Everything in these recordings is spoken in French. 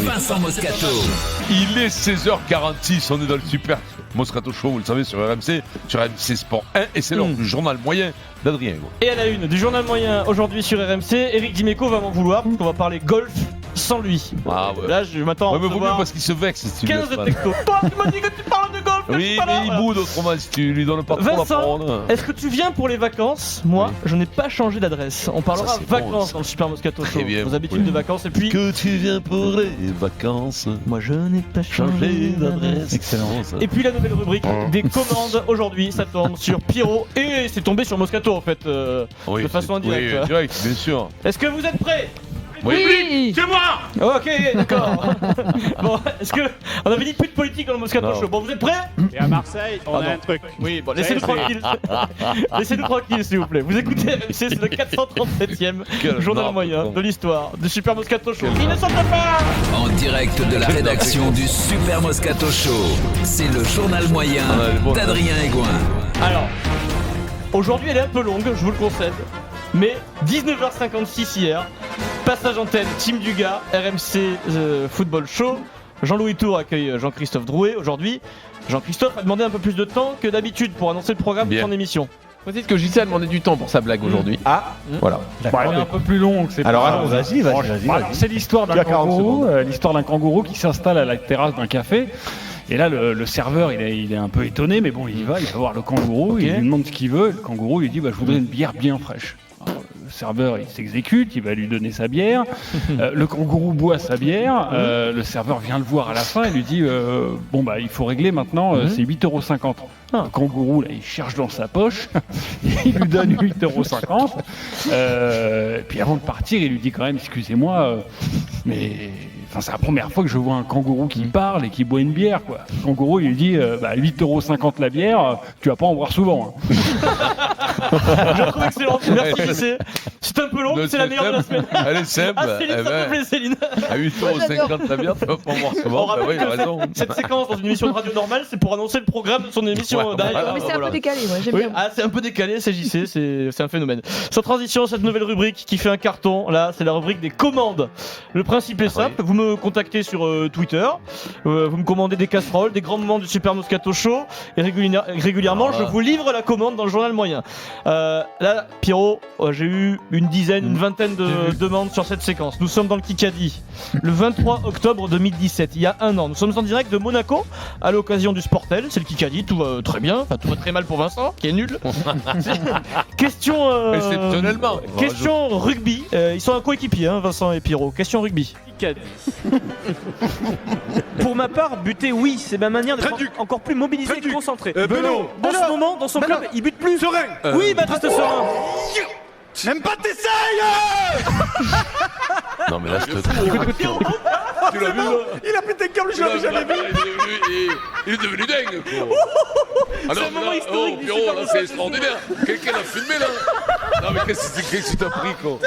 Vincent Moscato. Il est 16h46, on est dans le Super Moscato Show, vous le savez, sur RMC, sur RMC Sport 1, et c'est l'heure du journal moyen d'Adrien Egoin. Et à la une du journal moyen aujourd'hui sur RMC, Eric Dimeco va m'en vouloir parce qu'on va parler golf sans lui. Ah ouais. Là, je m'attends Ouais, à mais vaut mieux recevoir parce qu'il se vexe. Si 15 textos. Toi, tu m'as dit que tu parles de golf. Oui, mais il boude autrement si tu lui donnes pas trop la Vincent, parole. est-ce que tu viens pour les vacances? Moi, je n'ai pas changé d'adresse. On parlera Ça, c'est vacances bon, dans le Super Moscato Show. Très bien. Vos habitudes de vacances. Et puis, Que tu viens pour les vacances. moi, je n'ai pas changé d'adresse. Excellent ça. Et puis la nouvelle rubrique des commandes aujourd'hui, ça tombe sur Pierrot et c'est tombé sur Moscato en fait, de façon indirecte. Oui, direct, bien sûr. Est-ce que vous êtes prêts? Oui. C'est moi. Ok, d'accord. Bon, est-ce que on avait dit plus de politique dans le Moscato Non. Show? Bon, vous êtes prêts? Et à Marseille, on a un truc. Oui, bon, laissez-nous tranquille. Laissez-nous tranquille, s'il vous plaît. Vous écoutez RMC, c'est le 437e Quel journal nappe, moyen con. de l'histoire du Super Moscato Show. Il ne s'en peut pas. En direct de la rédaction du Super Moscato Show. C'est le journal moyen d'Adrien Egoin. Alors, aujourd'hui elle est un peu longue, je vous le concède. Mais 19h56 hier, passage antenne, Team Dugas, RMC Football Show. Jean-Louis Tour accueille Jean-Christophe Drouet aujourd'hui. Jean-Christophe a demandé un peu plus de temps que d'habitude pour annoncer le programme de son émission. Faut dire que JC a demandé du temps pour sa blague aujourd'hui. Voilà. Elle est un peu plus longue. C'est Alors, pas- allons, vas-y. C'est l'histoire Tu d'un as 40 kangourou, secondes. l'histoire d'un kangourou qui s'installe à la terrasse d'un café. Et là, le serveur, il est un peu étonné, mais bon, il va voir le kangourou, il lui demande ce qu'il veut. Et le kangourou lui dit je voudrais une bière bien fraîche. Alors, le serveur, il s'exécute, il va lui donner sa bière. Le kangourou boit sa bière. Le serveur vient le voir à la fin et lui dit il faut régler maintenant, c'est 8,50 €. Le kangourou, là, il cherche dans sa poche, il lui donne 8,50 €. Et puis avant de partir, il lui dit quand même excusez-moi, mais c'est la première fois que je vois un kangourou qui parle et qui boit une bière, quoi. Le kangourou, il lui dit 8,50 € la bière, tu vas pas en boire souvent. Hein. Je la trouve excellente, merci JC. C'est un peu long, mais c'est la meilleure de la semaine. Elle est simple. Ah Céline, ça me plaît Céline. À 8,50 € la bière, tu vas pas en voir On souvent. rappelle il a que raison. cette séquence dans une émission de radio normale, c'est pour annoncer le programme de son émission Ouais, derrière. Mais c'est un Voilà. peu décalé, moi, j'aime Oui, bien. c'est un peu décalé, c'est JC, c'est un phénomène. Sans transition, cette nouvelle rubrique qui fait un carton, là, c'est la rubrique des commandes. Le principe est simple, vous me contactez sur Twitter, vous me commandez des casseroles, des grands moments du Super Moscato Show, et régulièrement, je vous livre la commande dans le journal moyen. Là, Pierrot, j'ai eu une vingtaine de demandes sur cette séquence. Nous sommes dans le Kikadi, le 23 octobre 2017, il y a un an. Nous sommes en direct de Monaco, à l'occasion du Sportel, c'est le Kikadi, tout va très bien, enfin tout va très mal pour Vincent, qui est nul. Question Exceptionnellement. question rugby, ils sont un coéquipier, hein, Vincent et Pierrot. Question rugby. Pour ma part, buter, oui, c'est ma manière d'être encore plus mobilisé et concentré. Benoît. En ce moment, dans son club, il bute plus. Serein. Oui, Baptiste Serein. Même pas t'essayes. Non, mais là, je te Tu l'as vu là? Il a pété le câble, je l'avais jamais vu. Il est devenu dingue, quoi. C'est un moment historique du Pierrot, Super là, Moscato. c'est extraordinaire. Quelqu'un l'a filmé, là. Non, mais qu'est-ce que t'as pris, quoi?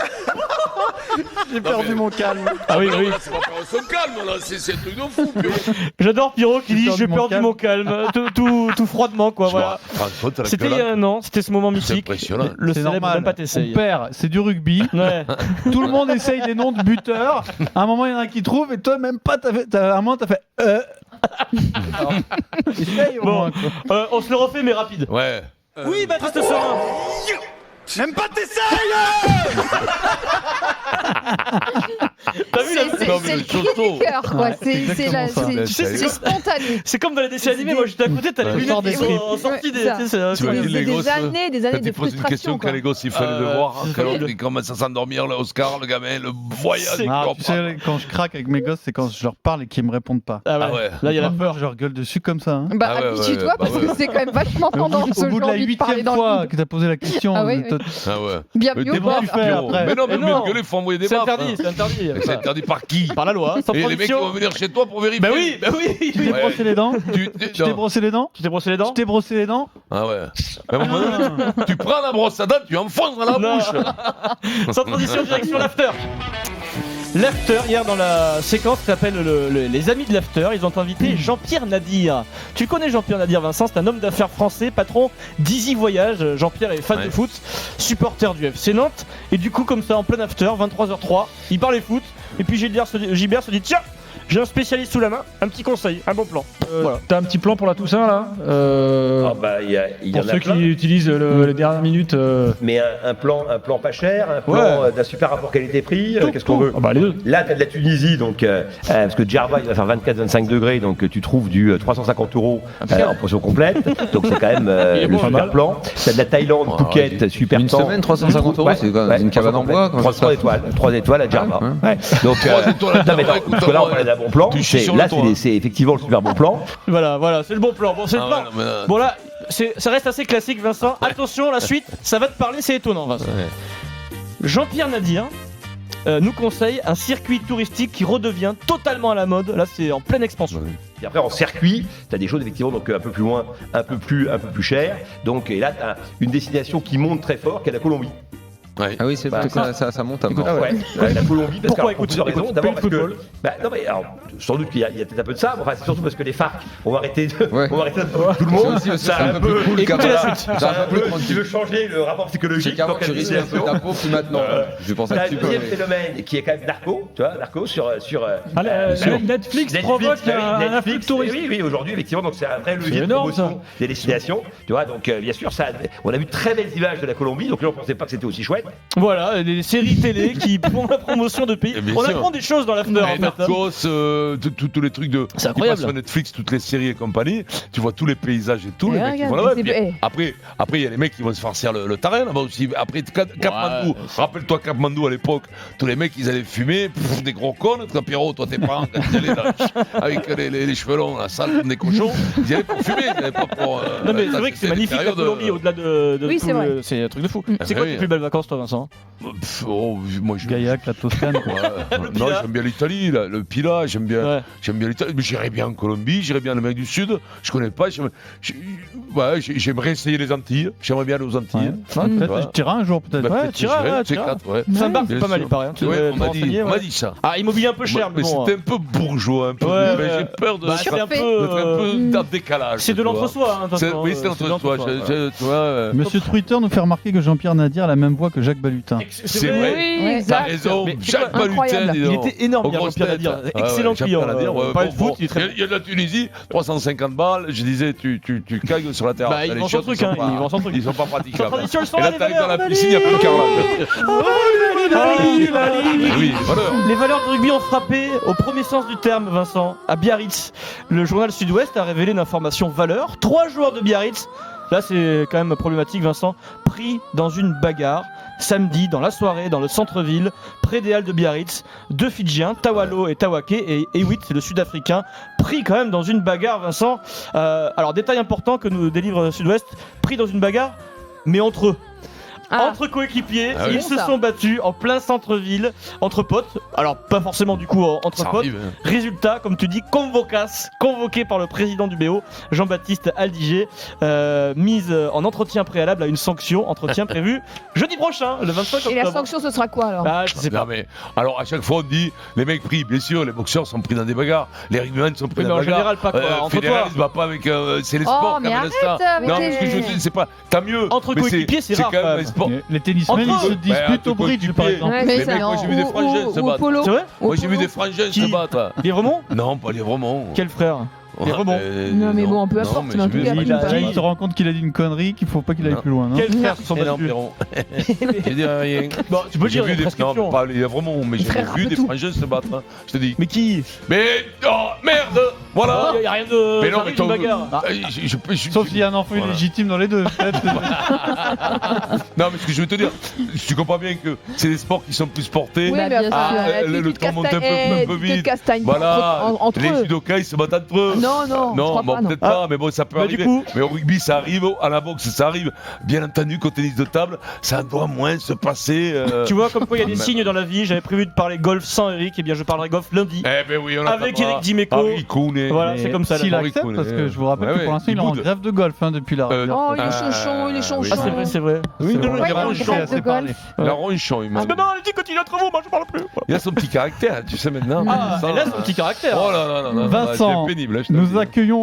J'ai perdu mon calme. Ah oui, Non, oui. là, c'est pas faire son calme, là. C'est un truc de fou, Pierrot. J'adore Pierrot qui dit j'ai perdu mon calme, tout froidement, quoi. Voilà. C'était il y a un an, c'était ce moment mythique. impressionnant. Le C'est célèbre normal. même pas On t'essaye. perd, c'est du rugby. Ouais. Tout le monde essaye des noms de buteurs. À un moment, il y en a un qui trouve et toi, même pas, à un moment, t'as fait. Alors, essaye au Bon, moins, quoi. on se le refait, mais rapide. Ouais. Oui, Baptiste Serein. Même pas t'essayes. T'as vu la C'est le cri du cœur, quoi. C'est spontané. C'est comme dans les dessins animés, moi j'étais à côté, t'as les Ouais. lunettes qui Sorti sont sorties des. Ouais, ça. tu sais, Tu imagines les Des gosses, années quand de tu poses une question, frustration, quand quoi. les gosses, il fallait le voir, quand l'autre, il commence à s'endormir, là, Oscar, le gamin, le voyage, il Ah, tu comprend. sais, quand je craque avec mes gosses, c'est quand je leur parle et qu'ils me répondent pas. Ah Ah ouais. Là, il y a la peur, je leur gueule dessus comme ça. Hein. Bah, Ah ouais, habitue-toi ouais, parce bah que ouais. c'est quand même vachement Mais tendance au bout de la aujourd'hui de parler 8e dans le fois vide. que t'as posé la question, Ah oui, toi- Ah ouais. Bienvenue au Mais club. tu fais après. Mais non, mais non. gueuler, il faut envoyer des C'est baffes. interdit, c'est interdit. C'est interdit par qui? Par la loi, sans Et les mecs qui vont transition. venir chez toi pour vérifier. Bah oui. Tu t'es Ouais. brossé les dents Tu Tu t'es non. brossé les dents Tu t'es brossé les dents? Tu t'es brossé les dents Ah ouais. À un moment donné, tu prends la brosse à dents, tu enfonces dans la Non. bouche. Sans transition, direction l'after. L'after, hier dans la séquence qui s'appelle les amis de l'after, ils ont invité Jean-Pierre Nadir. Tu connais Jean-Pierre Nadir, Vincent, c'est un homme d'affaires français, patron d'Easy Voyage. Jean-Pierre est fan Ouais. de foot, supporter du FC Nantes. Et du coup, comme ça, en plein after, 23h03, il parlait foot. Et puis Gilbert se dit tiens, J'ai un spécialiste sous la main, un petit conseil, un bon plan. Voilà. T'as un petit plan pour la Toussaint là Ah bah, il y Pour en a ceux plein. qui utilisent les dernières minutes. Mais un plan pas cher, un plan d'un super rapport qualité-prix, qu'est-ce qu'on veut? Ah bah les deux. Là, tu as de la Tunisie, donc, parce que Djerba, il va faire 24-25 degrés, donc tu trouves du 350 € en portion complète, donc c'est quand même le super plan. Tu as de la Thaïlande, Phuket, super Une temps. semaine, 350 €, c'est quoi, une cabane en bois, comment ça 3 étoiles, 3 étoiles à Djerba. Ouais. Donc, 3 étoiles à non, mais Djerba, non, parce que là, on parlait d'un bon plan. Tu chies sur le Là, toit. c'est effectivement le super bon plan. Voilà, c'est le bon plan. Bon, c'est le Ah plan. ouais, non, mais là- Bon là, ça reste assez classique, Vincent. Attention, la suite, ça va te parler, c'est étonnant, Vincent. Jean-Pierre Nadir nous conseille un circuit touristique qui redevient totalement à la mode. Là, c'est en pleine expansion. Et après, en circuit, tu as des choses effectivement donc, un peu plus loin, un peu plus cher. Donc, et là, tu as une destination qui monte très fort, qui est la Colombie. Ah oui, c'est Bah, vrai que ça monte à mort. Ah ouais, la Colombie, parce Pourquoi que pour plusieurs raisons. écoute, D'abord plus parce le que. football. Bah, non, mais alors, sans doute qu'il y a peut-être un peu de ça, mais enfin, c'est surtout parce que les FARC ont arrêté de. Ouais. On va arrêter de tout le monde. C'est aussi c'est un peu plus cool Écoutez qu'avant. la suite. C'est Ça un peu plus tu tranquille. veux changer le rapport C'est psychologique qu'avant, dans tu quelle risquais un peu destination. d'impôt, puis maintenant, je pense T'as un un petit peu. deuxième phénomène qui est quand même narco, tu vois, narco sur Netflix provoque un afflux touristique. Oui, aujourd'hui, effectivement, donc c'est un vrai levier C'est de énorme, promotion des destinations. Tu vois, donc bien sûr, ça, on a vu de très belles images de la Colombie, donc là, on pensait pas que c'était aussi chouette. Voilà, des séries télé qui font la promotion de pays. Et bien On sûr. apprend des choses dans l'after en Mais fait. hein. Narcos, tous les trucs de. C'est incroyable. qui passent sur Netflix, toutes les séries et compagnie. Tu vois tous les paysages et tout. Mais Les mecs qui regarde, vont là-bas. mais Puis c'est- Après, il y a les mecs qui vont se farcir le terrain là-bas aussi. Après, Katmandou. Rappelle-toi Katmandou à l'époque. Tous les mecs, ils allaient fumer. Des gros cons. Toi, Pierrot, toi, tes parents, quand ils allaient là, avec les cheveux longs, la salle comme des cochons, ils allaient pour fumer. Ils allaient pas pour. Non mais ça, c'est vrai que c'est c'était des magnifique la périodes, Colombie au-delà de Oui, tout c'est vrai. c'est un truc de fou. C'est Ah quoi oui. tes plus belles vacances toi Vincent? Moi, je. Gaillac, la Toscane, quoi. Non, Pila. j'aime bien l'Italie, le Pila, j'aime bien l'Italie, mais j'irais bien en Colombie, j'irais bien en Amérique du Sud, je connais pas, j'aimerais essayer les Antilles, j'aimerais bien aller aux Antilles. Peut-être tu iras un jour, peut-être. Ouais, t'iras, ouais, c'est t'iras. 4, ouais. Saint-Barth c'est Bien pas mal sûr. il paraît. hein. Tu Ouais, devrais on te m'a renseigner, dit, ouais. ça. Ah immobilier un peu cher Mais mais bon. c'était un peu bourgeois, un peu. Ouais, mais ouais. j'ai peur de Bah, ça. c'est un peu, D'être un peu dans le décalage. C'est de tu vois. l'entre-soi hein, Vincent, Oui, c'est de l'entre-soi. l'entre-soi. Tu vois. Monsieur Twitter nous fait remarquer que Jean-Pierre Nadir a la même voix que Jacques Balutin. C'est vrai. Oui, Ouais. T'as exact. raison, Mais c'est Jacques quoi, Balutin, incroyable. dis Il donc. était énorme, Aux bien, grosses Jean-Pierre têtes. Nadir. Ah ouais, Excellent Jean-Pierre client. Nadir, ouais, On parlait bon, de foot, bon. il est très Il y a de la Tunisie, 350 balles, je disais, tu cagues sur la terre. Bah, il vend son truc, hein, il vend son truc. Ils sont pas praticables. Tradition, ils sont Et là, là, les t'arrives dans la valeurs, piscine, il n'y a plus de carrelage. Oui, valeur. Les valeurs du rugby ont frappé au premier sens du terme, Vincent. À Biarritz, le journal Sud-Ouest a révélé une information valeur. 3 joueurs de Biarritz, là c'est quand même problématique, Vincent, pris dans une bagarre samedi dans la soirée dans le centre-ville, près des Halles de Biarritz. 2 Fidjiens, Tawalo et Tawake, et Ewit, c'est le Sud-Africain, pris quand même dans une bagarre, Vincent. Alors détail important que nous délivre Sud-Ouest, pris dans une bagarre, mais entre eux. Ah. Entre coéquipiers, Ah oui. ils Bon, se ça. sont battus en plein centre-ville, entre potes. Alors, pas forcément du coup entre Ça potes. arrive, hein. Résultat, comme tu dis, convoqué par le président du BO, Jean-Baptiste Aldiger, mise en entretien préalable à une sanction, entretien prévu jeudi prochain, le 25 octobre. Et la sanction, ce sera quoi alors? Ah, je sais Non, pas. mais alors à chaque fois on dit les mecs pris, bien sûr, les boxeurs sont pris dans des bagarres, les rugbymen sont pris Oui, dans mais des en bagarres. général, pas quoi, entre Federer, toi. il se bat pas avec. C'est les Oh, sports mais qui amènent ça. arrête avec Non, les- mais ce que je dis, c'est pas. T'as mieux. Entre mais coéquipiers, c'est rare, quand quand même même. un sport. Les tennismen, Entre ils se eux. disputent entre au bridge, par coéquipiers. exemple. Ouais, Les c'est ça, mecs, moi, non. j'ai vu des Ou- frangins se ou- ou battre. polo. C'est vrai Moi j'ai vu polo. des frangins Qui se battre. Les Remont Non, pas les Romans. Quel frère Les Remont. Non, mais bon, peu importe, mais en tout cas, Il il se rend compte qu'il a dit une connerie, qu'il faut pas qu'il aille Non. plus loin. Non Quels frères se sont Et non, battus Pierrot. Je dis rien. Bon, tu peux J'ai dire vu une des. Non, prescription. pas les Romans, mais j'ai frère, vu un peu des tout. frangins se battre. hein. Je te dis. Mais qui Mais. Oh, merde Voilà Il y a rien de. Mais non, ça mais arrive, une bagarre. Sauf s'il y a un enfant Voilà. illégitime dans les deux. peut-être. Non, mais ce que je veux te dire, tu comprends bien que c'est des sports qui sont plus portés. Oui, mais bien enfin, sûr. la le petite temps monte un peu castagne- vite. castagne Voilà, entre les eux. judokas ils se battent entre eux. Non, non, je non, crois bon, pas, non. peut-être pas, mais bon, ça peut Bah, du arriver. coup- Mais au rugby, ça arrive, à la boxe, ça arrive. Bien entendu, qu'au tennis de table, ça doit moins se passer. Tu vois, comme quoi il y a des mais- signes dans la vie. J'avais prévu de parler golf sans Eric, et bien je parlerai golf lundi. Eh ben oui, on Avec attendra. Eric Dimeco. Harry Koune. Voilà, Mais c'est comme ça. S'il là. accepte, parce que je vous rappelle Ouais, que ouais, pour l'instant, il il est en boude. grève de golf depuis la. Oh, il est Ah, chonchon, il est oui. chonchon. Ah, c'est vrai, c'est vrai. Oui, C'est non, vrai. il a Ouais, ronchon. il a assez parlé. Il a ronchon, il m'a Non, elle dit continue entre vous, moi je parle plus. Il a son petit caractère, tu sais maintenant. Ah, Ça, elle a son petit caractère. Oh là là là là, Vincent, c'est pénible. là, je te Nous dis. accueillons